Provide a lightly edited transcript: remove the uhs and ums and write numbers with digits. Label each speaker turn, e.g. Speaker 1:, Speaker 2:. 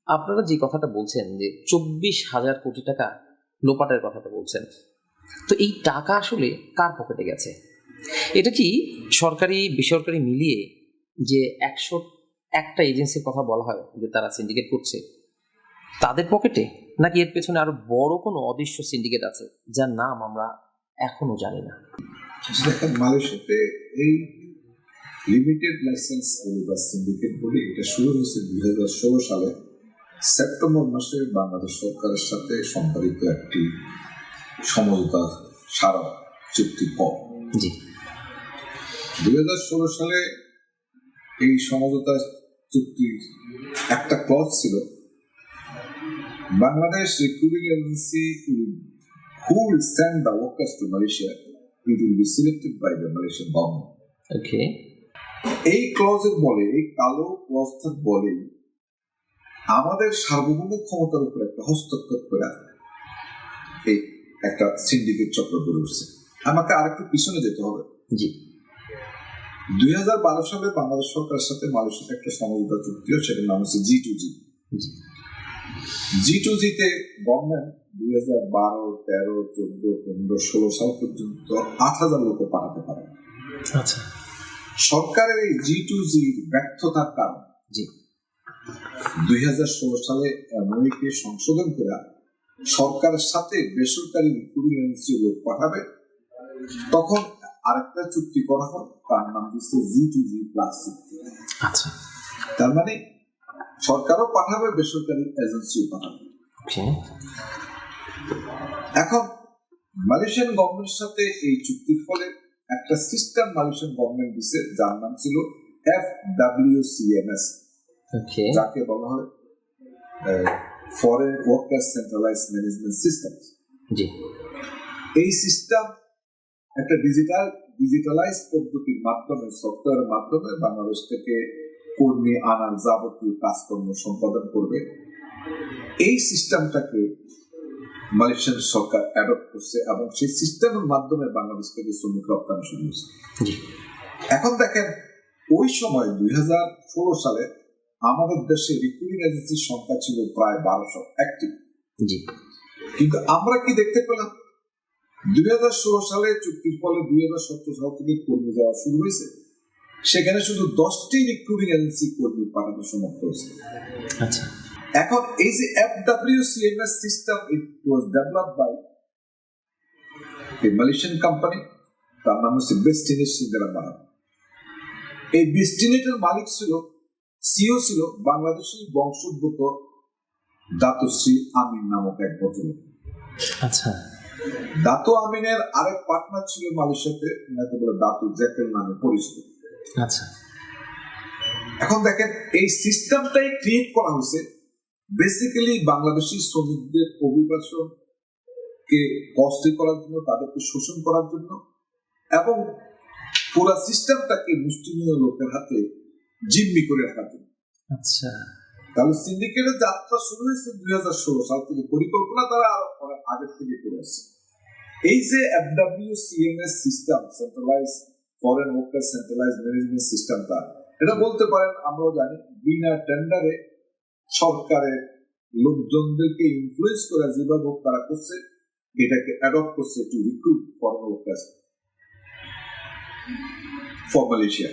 Speaker 1: আপনারা যে কথাটা বলছেন যে 24,000 কোটি টাকা লোপাটের কথাটা বলছেন, তো এই টাকা আসলে কার পকেটে গেছে? এটা কি সরকারি বেসরকারি মিলিয়ে যে 101টা এজেন্সির কথা বলা হয় যে তারা সিন্ডিকেট করছে, তাদের পকেটে, নাকি এর পেছনে আরো বড় কোনো অদৃশ্য সিন্ডিকেট আছে যার নাম আমরা এখনো জানি না?
Speaker 2: মালয়েশিয়াতে এই লিমিটেড লাইসেন্স বা সিন্ডিকেট বলে এটা শুরু হয়েছে 2016 সালে সেপ্টেম্বর মাসে বাংলাদেশ সরকারের সাথে সম্পাদিত একটি সমঝোতা স্মারক চুক্তির পর।
Speaker 1: জি,
Speaker 2: 2016 সালে এই সমঝোতা চুক্তির একটা ক্লজ ছিল, Bangladesh recruiting agency who will send the workers to Malaysia, it will be selected by the Malaysian government.
Speaker 1: ওকে।
Speaker 2: এই ক্লজের বলে, এই কালো ক্লজটার বলে আমাদের সার্বভৌম ক্ষমতার উপর একটা হস্তক্ষেপ করে এই একটা সিন্ডিকেট চক্র গড়ে উঠছে। আমাকে আরেকটু পিছনে যেতে হবে।
Speaker 1: জি,
Speaker 2: 2012 সালে বাংলাদেশ সরকারের সাথে মালয়েশিয়ার একটা সমঝোতা চুক্তি হয়, সেটার নাম হচ্ছে G2G। G2G তে গভর্নমেন্ট 2012, 13, 14, 15, 16 সাল পর্যন্ত 8,000 লোক পাঠাতে পারে।
Speaker 1: আচ্ছা।
Speaker 2: সরকারের এই G2G ব্যর্থতার কারণে 2016 সালে এমওইকে সংশোধন করে সরকারের সাথে বেসরকারি রিক্রুটিং এজেন্সি লোক পাঠাবে, তখন আরেকটা চুক্তি করা হয়, তার নাম হচ্ছে G2G প্লাস চুক্তি।
Speaker 1: আচ্ছা,
Speaker 2: তার মানে সরকারও পাঠাবে, বেসরকারি এজেন্সিও পাঠাবে। এখন মালয়েশিয়ান গভর্নমেন্টের সাথে এই চুক্তির ফলে একটা সিস্টেম মালয়েশিয়ান গভর্নমেন্ট দিচ্ছে, যার নাম ছিল FWCMS, যাকে বলা হয় foreign workers centralised management system. এই সিস্টেম একটা ডিজিটালাইজ পদ্ধতির মাধ্যমে, সফটওয়্যারের মাধ্যমে বাংলাদেশ থেকে কর্মী আনার যাবতীয় কাজকর্ম সম্পাদন করবে। এই সিস্টেমটাকে মালয়েশিয়ান সরকার অ্যাডপ্ট করছে এবং সেই সিস্টেমের মাধ্যমে বাংলাদেশ থেকে শ্রমিক রপ্তানি শুরু হয়েছে। এখন দেখেন, ওই সময় 2016 সালে আমাদের দেশে রিক্রুটিং এজেন্সির সংখ্যা ছিল প্রায় 1200 অ্যাক্টিভ। কিন্তু আমরা কি দেখতে পেলাম, 2016 সালে চুক্তির ফলে 2017 সাল থেকে কর্মী যাওয়া শুরু হয়েছে, সেখানে শুধু 10টি রিক্রুটিং এজেন্সি কর্মী পাঠাতে সমর্থ হয়েছে।
Speaker 1: আচ্ছা।
Speaker 2: এখন এই যে FWCMS system, it was developed by a Malaysian company, তার নাম হচ্ছে বেস্টিনেট সিন্দারামারা। এই বেস্টিনেটের মালিক ছিল, সিও ছিল বাংলাদেশি বংশোদ্ভূত দাতুশ্রী আমিন নামক এক ভদ্রলোক।
Speaker 1: আচ্ছা।
Speaker 2: দাতু আমিনের আরেক পার্টনার ছিল মালয়েশিয়াতে, ওনাকে বলে দাতু জ্যাকেল নামে পরিচিত।
Speaker 1: আচ্ছা।
Speaker 2: এখন দেখেন, এই সিস্টেমটাই ক্রিয়েট করা হয়েছে বেসিক্যালি বাংলাদেশি শ্রমিকদের অভিবাসনকে কষ্টে করার জন্য, তাদেরকে শোষণ করার জন্য, এবং পুরো সিস্টেমটাকে মুষ্টিমেয় লোকের হাতে জিম্মি করে রাখার জন্য।
Speaker 1: আচ্ছা।
Speaker 2: তাহলে সিন্ডিকেটের যাত্রা শুরু হয়েছে 2016 সাল থেকে, পরিকল্পনা তারা অনেক আগের থেকে করে আসছে। এই যে FWCMS system, centralise foreign worker centralise management সিস্টেমটা, এটা বলতে পারেন, আমরাও জানি, বিনা টেন্ডারে সরকারের লোকজনদেরকে ইনফ্লুয়েন্স করে যেভাবে তারা করছে, এটাকে অ্যাডপ্ট করছে two recruit foreign workers for Malaysia.